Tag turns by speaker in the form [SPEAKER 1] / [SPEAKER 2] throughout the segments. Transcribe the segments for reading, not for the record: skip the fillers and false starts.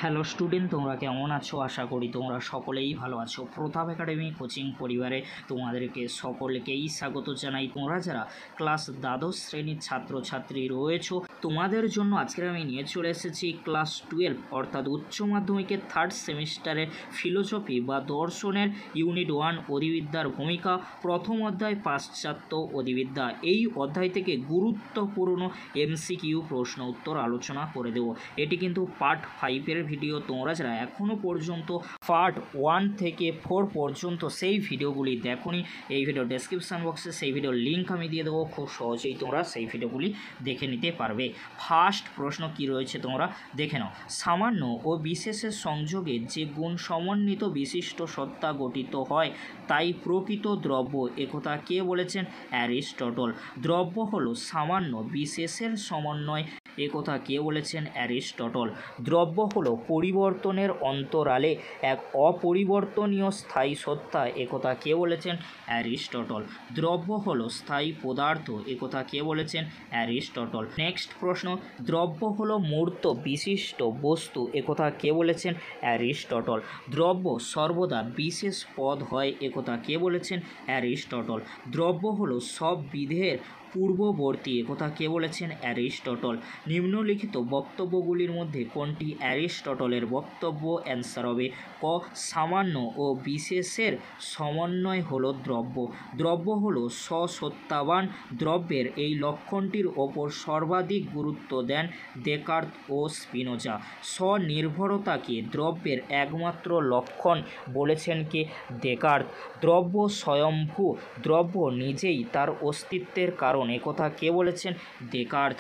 [SPEAKER 1] Hello student, তোমরা কেমন আছো? আশা করি তোমরা সকলেই ভালো আছো। প্রতাপ একাডেমি কোচিং পরিবারে তোমাদেরকে সকলকেই স্বাগত জানাই। তোমরা যারা ক্লাস দ্বাদশ শ্রেণীর ছাত্রছাত্রী রয়েছো, তোমাদের জন্য আজকে আমি নিয়ে চলে এসেছি ক্লাস 12 অর্থাৎ উচ্চ মাধ্যমিকের থার্ড সেমিস্টারের ফিলোসফি বা দর্শনের ইউনিট 1 অধিবিদ্যার ভূমিকা, প্রথম অধ্যায় পাশ্চাত্য অধিবিদ্যা। এই অধ্যায় থেকে গুরুত্বপূর্ণ এমসিকিউ প্রশ্ন উত্তর আলোচনা করে দেব। এটি কিন্তু পার্ট 5 ভিডিও। তোমরা যারা এখনও পর্যন্ত পার্ট 1 থেকে 4 পর্যন্ত সেই ভিডিওগুলি দেখোনি, এই ভিডিও ডেসক্রিপশন বক্সে সেই ভিডিওর লিঙ্ক আমি দিয়ে দেবো, খুব সহজেই তোমরা সেই ভিডিওগুলি দেখে নিতে পারবে। ফার্স্ট প্রশ্ন কি রয়েছে তোমরা দেখে নাও। সামান্য ও বিশেষের সংযোগে যে গুণ সমন্বিত বিশিষ্ট সত্তা গঠিত হয় তাই প্রকৃত দ্রব্য, একথা কে বলেছেন? অ্যারিস্টটল। দ্রব্য হলো সামান্য বিশেষের সমন্বয়, একথা কে বলেছেন? অ্যারিস্টটল। দ্রব্য হলো পরিবর্তনের অন্তরালে এক অপরিবর্তনীয় স্থায়ী সত্তা, একথা কে বলেছেন? অ্যারিস্টটল। দ্রব্য হলো স্থায়ী পদার্থ, একথা কে বলেছেন? অ্যারিস্টটল। নেক্সট প্রশ্ন, দ্রব্য হলো মূর্ত বিশিষ্ট বস্তু, একথা কে বলেছেন? অ্যারিস্টটল। দ্রব্য সর্বদা বিশেষ পদ হয়, একথা কে বলেছেন? অ্যারিস্টটল। দ্রব্য হলো সব বিধের পূর্ববর্তী, একথা কে বলেছেন? অ্যারিস্টটল। নিম্নলিখিত বক্তব্যগুলির মধ্যে কোনটি অ্যারিস্টটলের বক্তব্য? অ্যান্সার হবে ক, সামান্য ও বিশেষের সমন্বয় হলো দ্রব্য। দ্রব্য হলো স্বসত্তাবান দ্রব্যের এই লক্ষণটির ওপর সর্বাধিক গুরুত্ব দেন দেকার্ত ও স্পিনোজা। স্বনির্ভরতাকে দ্রব্যের একমাত্র লক্ষণ বলেছেন কে? দেকার্ত। দ্রব্য স্বয়ম্ভূ, দ্রব্য নিজেই তার অস্তিত্বের কারণ, একথা কে বলেছেন? দেকার্ত।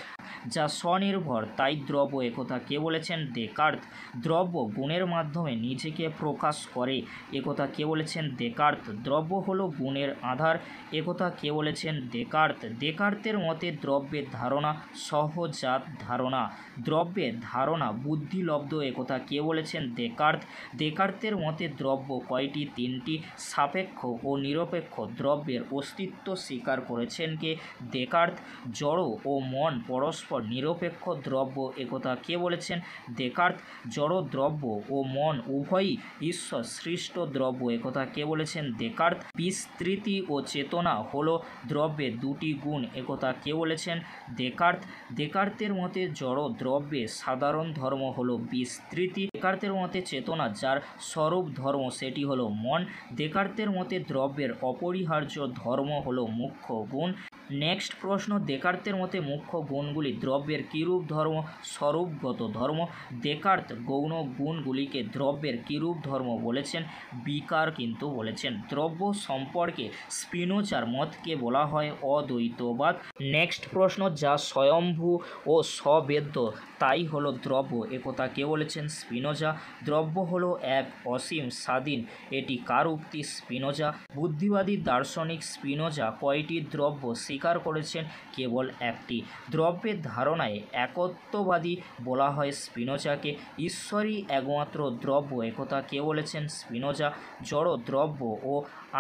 [SPEAKER 1] যা স্বনির্ভর তাই দ্রব্য, একথা কে বলেছেন? দেকার্ত। দ্রব্য গুণের মাধ্যমে নিজেকে প্রকাশ করে, একথা কে বলেছেন? দেকার্ত। দ্রব্য হলো গুণের আধার, একথা কে বলেছেন? দেকার্ত। দেকার্তের মতে দ্রব্যের ধারণা সহজাত ধারণা, দ্রব্যের ধারণা বুদ্ধিলব্ধ, একথা কে বলেছেন? দেকার্ত। দেকার্তের মতে দ্রব্য কয়টি? তিনটি। সাপেক্ষ ও নিরপেক্ষ দ্রব্যের অস্তিত্ব স্বীকার করেছেন কে? দেকার্ত। জড় ও মন পরস্পর নিরপেক্ষ দ্রব্য, একথা কে বলেছেন? দেকার্ত। জড় দ্রব্য ও মন উভয়ই ঈশ্বর সৃষ্ট দ্রব্য, একথা কে বলেছেন? দেকার্ত। বিস্তৃতি ও চেতনা হলো দ্রব্যের দুটি গুণ, একথা কে বলেছেন? দেকার্ত। দেকার্তের মতে জড় দ্রব্যের সাধারণ ধর্ম হলো বিস্তৃতি, দেকার্তের মতে চেতনা যার স্বরূপ ধর্ম সেটি হলো মন, দেকার্তের মতে দ্রব্যের অপরিহার্য ধর্ম হলো মুখ্য গুণ। নেক্সট প্রশ্ন, দেকার্তের মতে মুখ্য গুণগুলি দ্রব্যের কিরূপ ধর্ম? স্বরূপগত ধর্ম। দেকার্ত গৌণ গুণগুলিকে দ্রব্যের কিরূপ ধর্ম বলেছেন? বিকার কিন্তু বলেছেন। দ্রব্য সম্পর্কে স্পিনোজার মতকে বলা হয় অদ্বৈতবাদ। নেক্সট প্রশ্ন, যা স্বয়ম্ভূ ও স্ববেদ্য তাই হলো দ্রব্য, একথা কে বলেছেন? স্পিনোজা। দ্রব্য হলো এক অসীম স্বাধীন, এটি কার উক্তি? স্পিনোজা। বুদ্ধিবাদী দার্শনিক স্পিনোজা কয়টি দ্রব্য স্বীকার করেছেন? কেবল একটি। দ্রব্যের ধারণায় একত্ববাদী বলা হয় স্পিনোজাকে। ঈশ্বরই একমাত্র দ্রব্য, একথা কে বলেছেন? স্পিনোজা। জড় দ্রব্য ও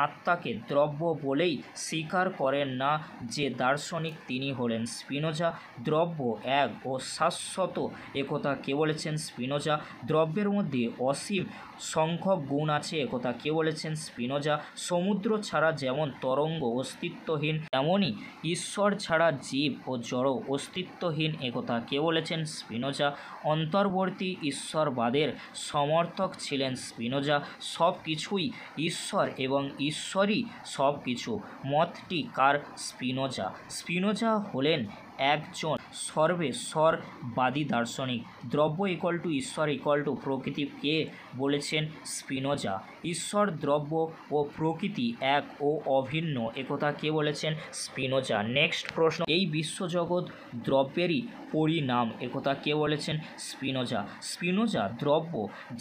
[SPEAKER 1] আত্মাকে দ্রব্য বলেই স্বীকার করেন না যে দার্শনিক তিনি হলেন স্পিনোজা। দ্রব্য এক ও শাশ্বত, একথা কে বলেছেন? স্পিনোজা। দ্রব্যের মধ্যে অসীম সংখ্যক গুণ আছে, একথা কে বলেছেন? স্পিনোজা। সমুদ্র ছাড়া যেমন তরঙ্গ অস্তিত্বহীন, তেমনি ঈশ্বর ছাড়া জীব ও জড় অস্তিত্বহীন, একথা কে বলেছেন? স্পিনোজা। অন্তর্বর্তী ঈশ্বরবাদের সমর্থক ছিলেন স্পিনোজা। সব কিছুই ঈশ্বর এবং ঈশ্বরই সব কিছু মতটি কার? স্পিনোজা। স্পিনোজা হলেন একজন সর্বেশ্বরবাদী দার্শনিক। দ্রব্য ইকুয়াল টু ঈশ্বর ইকুয়াল টু প্রকৃতি কে বলেছেন? স্পিনোজা। ঈশ্বর, দ্রব্য ও প্রকৃতি এক ও অভিন্ন, একথা কে বলেছেন? স্পিনোজা। নেক্সট প্রশ্ন, এই বিশ্বজগৎ দ্রব্যেরই পরিণাম, একথা কে বলেছেন? স্পিনোজা। স্পিনোজা দ্রব্য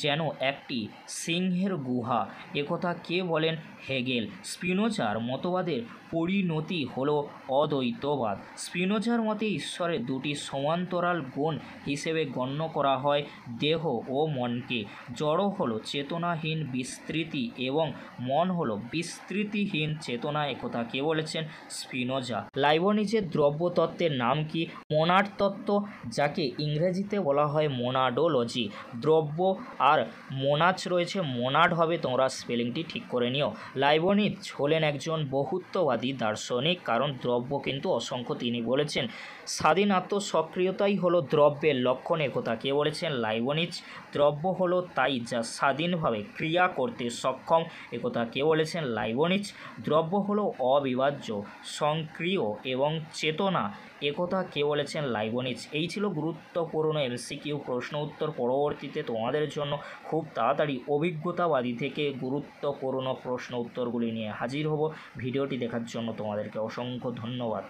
[SPEAKER 1] যেন একটি সিংহের গুহা, একথা কে বলেন? হেগেল। স্পিনোজার মতবাদের পরিণতি হল অদ্বৈতবাদ। স্পিনোজার মতে ঈশ্বরের দুটি সমান্তরাল গুণ হিসেবে গণ্য করা হয় দেহ ও মনকে। জড় হলো চেতনাহীন বিস্তৃতি এবং মন হলো বিস্তৃতিহীন চেতনা, একথা কে বলেছেন? স্পিনোজা। লাইবনিজের দ্রব্যতত্ত্বের নাম কি? মোনাড তত্ত্ব, যাকে ইংরেজিতে বলা হয় মোনাডোলজি। দ্রব্য আর মোনাজ রয়েছে, মোনাড হবে, তোমরা স্পেলিংটি ঠিক করে নিও। লাইবনিজ হলেন একজন বহুত্ববাদী দার্শনিক, কারণ দ্রব্য কিন্তু অসংখ্য। তিনি বলেছেন স্বাধীন আত্মসক্রিয়তাই হলো দ্রব্যের লক্ষণ, একথা কে বলেছেন? লাইবনিজ। দ্রব্য হলো তাই যা স্বাধীনভাবে ক্রিয়া করতে সক্ষম, একথা কে বলেছেন? লাইবনিজ। দ্রব্য হলো অবিভাজ্য, স্বয়ংক্রিয় এবং চেতনা, একথা কে বলেছেন? লাইবনিজ। এই ছিল গুরুত্বপূর্ণ এমসিকিউ প্রশ্ন উত্তর। পরবর্তীতে তোমাদের জন্য খুব তাড়াতাড়ি অভিজ্ঞতাবাদী থেকে গুরুত্বপূর্ণ প্রশ্ন উত্তরগুলি নিয়ে হাজির হব। ভিডিওটি দেখার জন্য তোমাদেরকে অসংখ্য ধন্যবাদ।